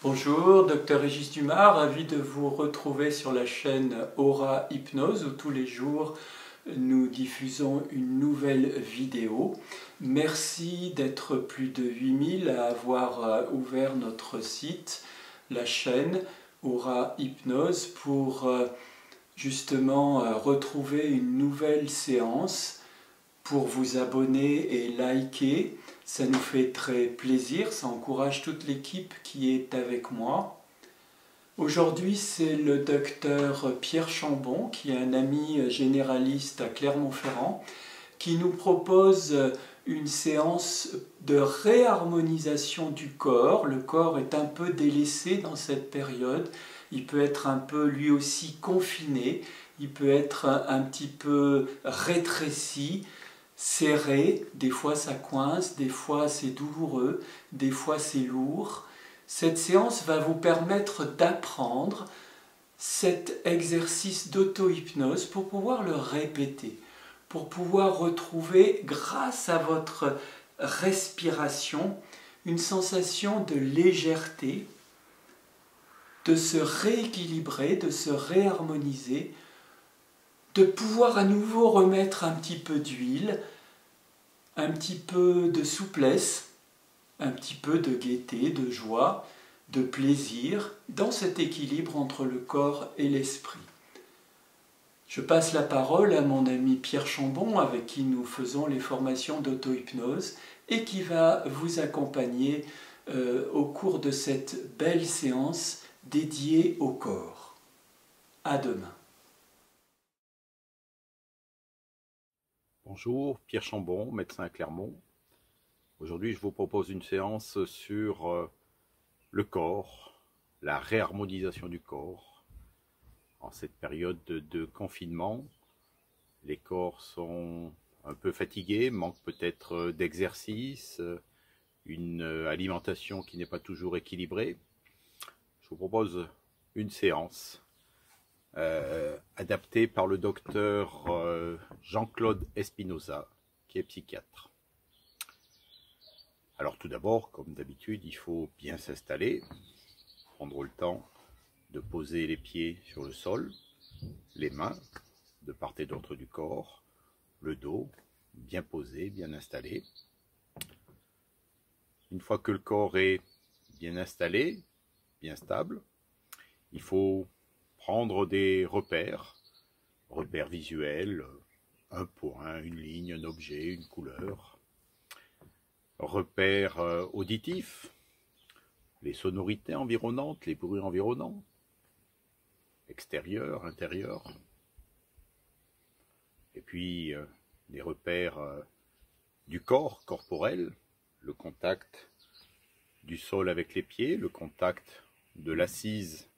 Bonjour, Dr Régis Dumas, ravi de vous retrouver sur la chaîne Aura Hypnose où tous les jours nous diffusons une nouvelle vidéo. Merci d'être plus de 8000 à avoir ouvert notre site, la chaîne Aura Hypnose, pour justement retrouver une nouvelle séance, pour vous abonner et liker. Ça nous fait très plaisir, ça encourage toute l'équipe qui est avec moi. Aujourd'hui, c'est le docteur Pierre Chambon, qui est un ami généraliste à Clermont-Ferrand, qui nous propose une séance de réharmonisation du corps. Le corps est un peu délaissé dans cette période. Il peut être un peu lui aussi confiné, il peut être un petit peu rétréci, serré, des fois ça coince, des fois c'est douloureux, des fois c'est lourd. Cette séance va vous permettre d'apprendre cet exercice d'auto-hypnose pour pouvoir le répéter, pour pouvoir retrouver, grâce à votre respiration, une sensation de légèreté, de se rééquilibrer, de se réharmoniser, de pouvoir à nouveau remettre un petit peu d'huile, un petit peu de souplesse, un petit peu de gaieté, de joie, de plaisir, dans cet équilibre entre le corps et l'esprit. Je passe la parole à mon ami Pierre Chambon, avec qui nous faisons les formations d'auto-hypnose, et qui va vous accompagner au cours de cette belle séance dédiée au corps. À demain. Bonjour, Pierre Chambon, médecin à Clermont. Aujourd'hui, je vous propose une séance sur le corps, la réharmonisation du corps. En cette période de confinement, les corps sont un peu fatigués, manquent peut-être d'exercice, une alimentation qui n'est pas toujours équilibrée. Je vous propose une séance adapté par le docteur Jean-Claude Espinosa, qui est psychiatre. Alors tout d'abord, comme d'habitude, il faut bien s'installer, prendre le temps de poser les pieds sur le sol, les mains de part et d'autre du corps, le dos bien posé, bien installé. Une fois que le corps est bien installé, bien stable, il faut prendre des repères visuels, un point, une ligne, un objet, une couleur. Repères auditifs, les sonorités environnantes, les bruits environnants, extérieurs, intérieurs. Et puis des repères du corps corporel, le contact du sol avec les pieds, le contact de l'assise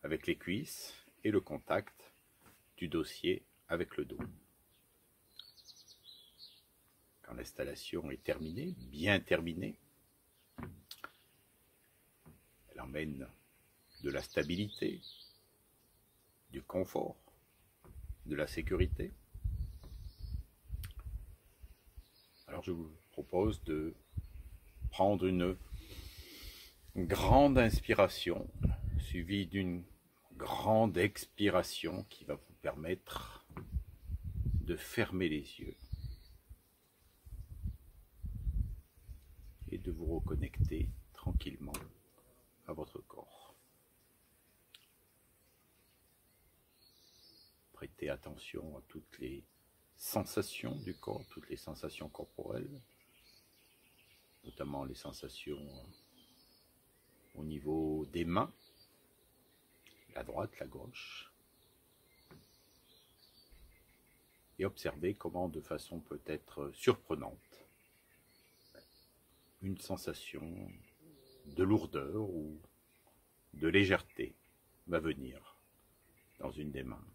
avec les cuisses et le contact du dossier avec le dos. Quand l'installation est terminée, bien terminée, elle emmène de la stabilité, du confort, de la sécurité. Alors je vous propose de prendre une grande inspiration suivie d'une grande expiration qui va vous permettre de fermer les yeux et de vous reconnecter tranquillement à votre corps. Prêtez attention à toutes les sensations du corps, toutes les sensations corporelles, notamment les sensations au niveau des mains, la droite, la gauche, et observez comment, de façon peut-être surprenante, une sensation de lourdeur ou de légèreté va venir dans une des mains,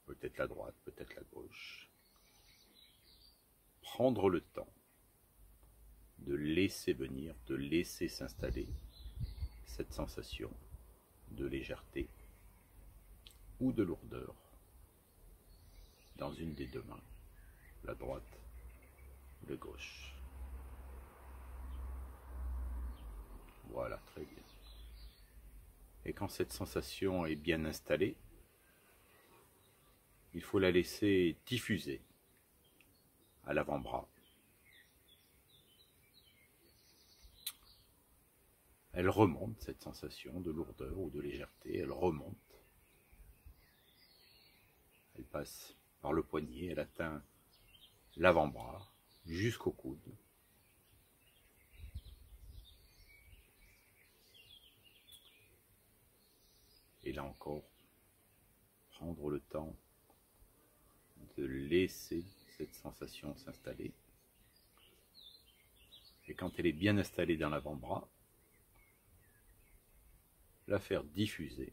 peut-être la droite, peut-être la gauche. Prendre le temps de laisser venir, de laisser s'installer cette sensation de légèreté ou de lourdeur dans une des deux mains, la droite ou la gauche. Voilà, très bien. Et quand cette sensation est bien installée, il faut la laisser diffuser à l'avant-bras. Elle remonte, cette sensation de lourdeur ou de légèreté, elle remonte. Elle passe par le poignet, elle atteint l'avant-bras jusqu'au coude. Et là encore, prendre le temps de laisser cette sensation s'installer. Et quand elle est bien installée dans l'avant-bras, la faire diffuser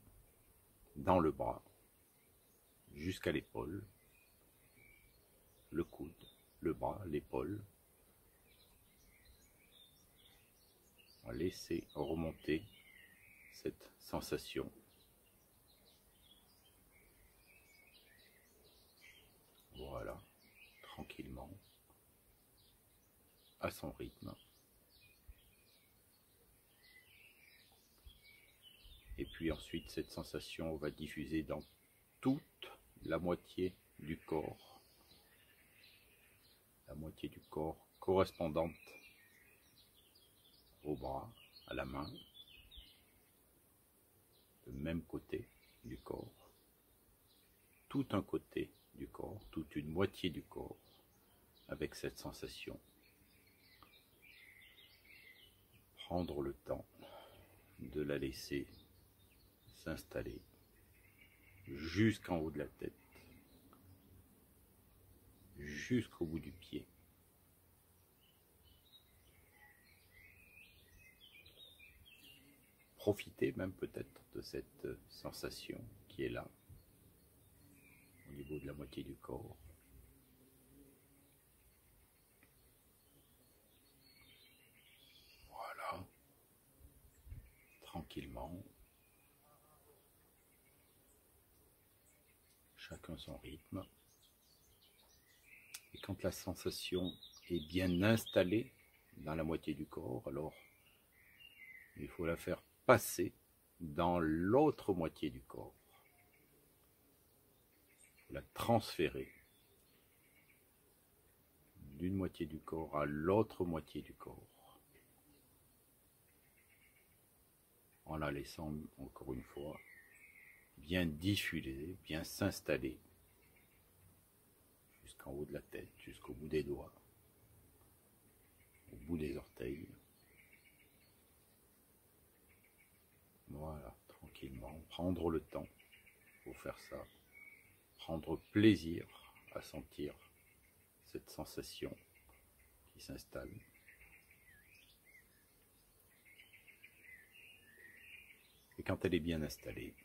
dans le bras, jusqu'à l'épaule, le coude, le bras, l'épaule. On va laisser remonter cette sensation. Voilà, tranquillement, à son rythme. Et puis ensuite, cette sensation va diffuser dans toute la moitié du corps. La moitié du corps correspondante au bras, à la main, le même côté du corps, tout un côté du corps, toute une moitié du corps, avec cette sensation. Prendre le temps de la laisser s'installer jusqu'en haut de la tête, jusqu'au bout du pied. Profitez même peut-être de cette sensation qui est là, au niveau de la moitié du corps. Voilà, tranquillement, chacun son rythme. Et quand la sensation est bien installée dans la moitié du corps, alors il faut la faire passer dans l'autre moitié du corps. La transférer d'une moitié du corps à l'autre moitié du corps, en la laissant encore une fois bien diffuser, bien s'installer jusqu'en haut de la tête, jusqu'au bout des doigts, au bout des orteils. Voilà, tranquillement, prendre le temps pour faire ça, prendre plaisir à sentir cette sensation qui s'installe. Et quand elle est bien installée,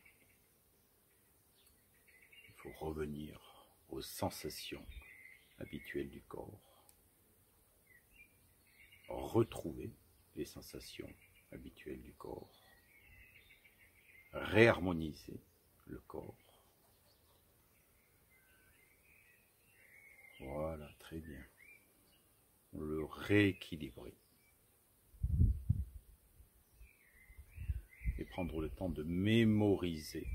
il faut revenir aux sensations habituelles du corps, retrouver les sensations habituelles du corps, réharmoniser le corps. Voilà, très bien. Le rééquilibrer. Et prendre le temps de mémoriser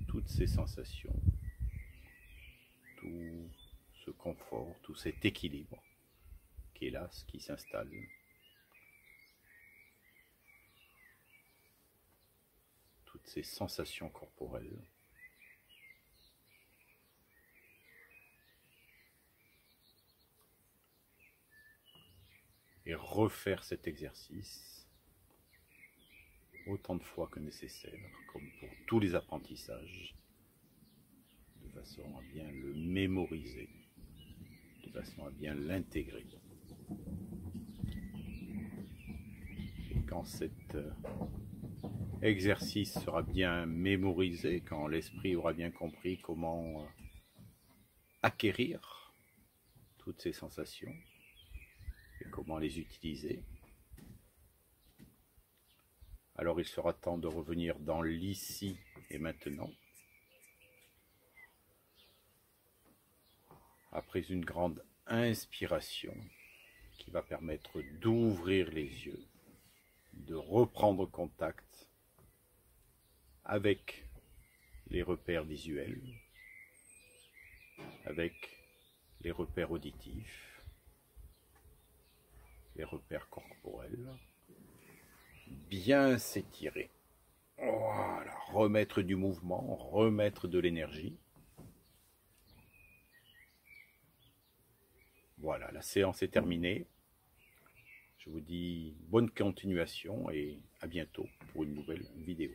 toutes ces sensations, tout ce confort, tout cet équilibre qui est là, ce qui s'installe. Toutes ces sensations corporelles. Et refaire cet exercice autant de fois que nécessaire, comme pour tous les apprentissages, de façon à bien le mémoriser, de façon à bien l'intégrer. Et quand cet exercice sera bien mémorisé, quand l'esprit aura bien compris comment acquérir toutes ces sensations et comment les utiliser, alors il sera temps de revenir dans l'ici et maintenant. Après une grande inspiration qui va permettre d'ouvrir les yeux, de reprendre contact avec les repères visuels, avec les repères auditifs, les repères corporels. Bien s'étirer. Voilà, remettre du mouvement, remettre de l'énergie. Voilà, la séance est terminée. Je vous dis bonne continuation et à bientôt pour une nouvelle vidéo.